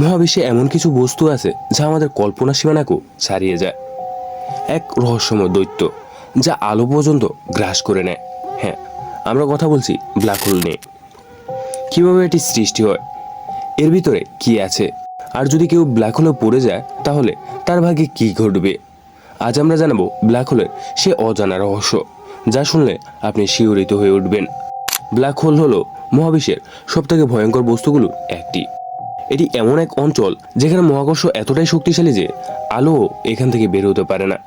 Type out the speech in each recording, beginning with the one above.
মহাবিশ্বে এমন কিছু বস্তু আছে যা আমাদের কল্পনা সীমানাকেও ছাড়িয়ে যায়। এক রহস্যময় দৈত্য যা আলো পর্যন্ত গ্রাস করে নেয়। হ্যাঁ, আমরা কথা বলছি ব্ল্যাক হোল নিয়ে। কিভাবে এটি সৃষ্টি হয়, এর ভিতরে কি আছে, আর যদি কেউ ব্ল্যাক হোলে পড়ে যায় তাহলে তার ভাগ্যে কি ঘটবে। আজ আমরা জানাবো ব্ল্যাক হোলের সে অজানা রহস্য যা শুনলে আপনি শিহরিত হয়ে উঠবেন। ব্ল্যাক হোল হলো মহাবিশ্বের সবথেকে ভয়ঙ্কর বস্তুগুলোর একটি। এটি এমন এক অঞ্চল যেখানে মহাকর্ষ এতটাই শক্তিশালী যে আলো এখান থেকে বের হতে পারে না।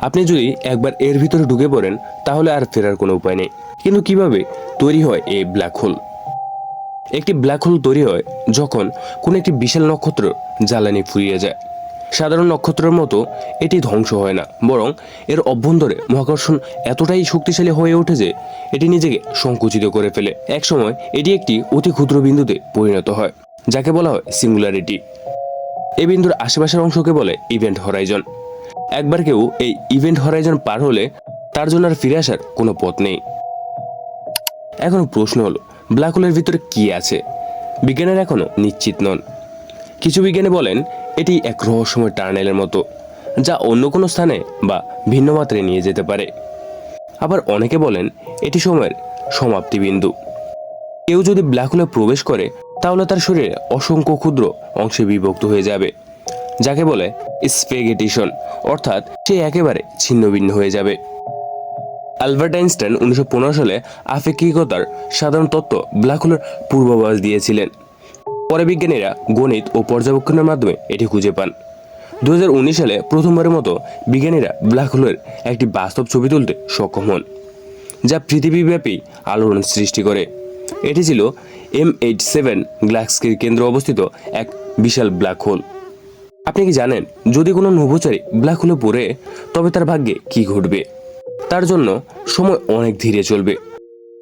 আপনি যদি একবার এর ভিতরে ঢুকে পড়েন তাহলে আর ফেরার কোনো উপায় নেই। কিন্তু কিভাবে তৈরি হয় এই ব্ল্যাক হোল? একটি ব্ল্যাক হোল তৈরি হয় যখন কোনো একটি বিশাল নক্ষত্র জ্বালানি ফুরিয়ে যায়। সাধারণ নক্ষত্রের মতো এটি ধ্বংস হয় না, বরং এর অভ্যন্তরে মহাকর্ষণ এতটাই শক্তিশালী হয়ে ওঠে যে এটি নিজেকে সংকুচিত করে ফেলে। একসময় এটি একটি অতি ক্ষুদ্র বিন্দুতে পরিণত হয় যাকে বলা হয় সিঙ্গুলারিটি। এই বিন্দুর আশেপাশের অংশকে বলে ইভেন্ট হরাইজন। একবার কেউ এই ইভেন্ট হরাইজন পার হলে তার জন্য আর ফিরে আসার কোনো পথ নেই। এখন প্রশ্ন হলো, ব্ল্যাক হোলের ভিতরে কি আছে? বিজ্ঞানীরা এখনো নিশ্চিত নন। কিছু বিজ্ঞানী বলেন এটি এক রহস্যময় টানেলের মতো যা অন্য কোনো স্থানে বা ভিন্ন মাত্রায় নিয়ে যেতে পারে। আবার অনেকে বলেন এটি সময়ের সমাপ্তি বিন্দু। কেউ যদি ব্ল্যাক হোলে প্রবেশ করে তাহলে তার শরীরে অসংখ্য ক্ষুদ্র অংশে বিভক্ত হয়ে যাবে, যাকে বলে স্পেগেটিশন, অর্থাৎ সে একেবারে ছিন্ন ভিন্ন হয়ে যাবে। আলবার্ট আইনস্টাইন 1915 সালে আপেক্ষিকতার সাধারণ তত্ত্ব ব্ল্যাক হোলের পূর্বাভাস দিয়েছিলেন। পরে বিজ্ঞানীরা গণিত ও পর্যবেক্ষণের মাধ্যমে এটি খুঁজে পান। 2019 সালে প্রথমবারের মতো বিজ্ঞানীরা ব্ল্যাক হোলের একটি বাস্তব ছবি তুলতে সক্ষম হন, যা পৃথিবীব্যাপী আলোড়ন সৃষ্টি করে। এটি ছিল M87 গ্যালাক্সির কেন্দ্রে অবস্থিত এক বিশাল ব্ল্যাক হোল। আপনি কি জানেন, যদি কোনো নভোচারী ব্ল্যাক হোলে পড়ে তবে তার ভাগ্যে কি ঘটবে? তার জন্য সময় অনেক ধীরে চলবে।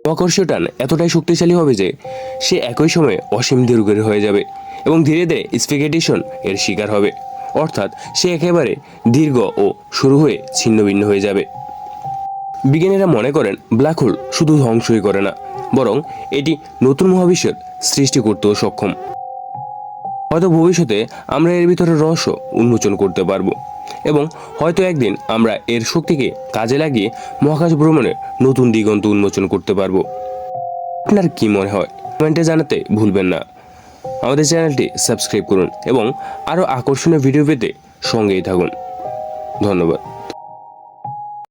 মহাকর্ষীয় টান এতটাই শক্তিশালী হবে যে সে একই সময়ে অসীম দীর্ঘের হয়ে যাবে এবং ধীরে ধীরে স্পেগেটিশন এর শিকার হবে, অর্থাৎ সে একেবারে দীর্ঘ ও শুরু হয়ে ছিন্ন ভিন্ন হয়ে যাবে। বিজ্ঞানীরা মনে করেন ব্ল্যাক হোল শুধু ধ্বংসই করে না, বরং এটি নতুন মহাবিশ্বের সৃষ্টি করতেও সক্ষম। হয়তো ভবিষ্যতে আমরা এর ভিতরে রহস্য উন্মোচন করতে পারবো এবং হয়তো একদিন আমরা এর শক্তিকে কাজে লাগিয়ে মহাকাশ ভ্রমণের নতুন দিগন্ত উন্মোচন করতে পারবো। আপনার কি মনে হয় কমেন্টে জানাতে ভুলবেন না। আমাদের চ্যানেলটি সাবস্ক্রাইব করুন এবং আরও আকর্ষণীয় ভিডিও পেতে সঙ্গেই থাকুন। ধন্যবাদ।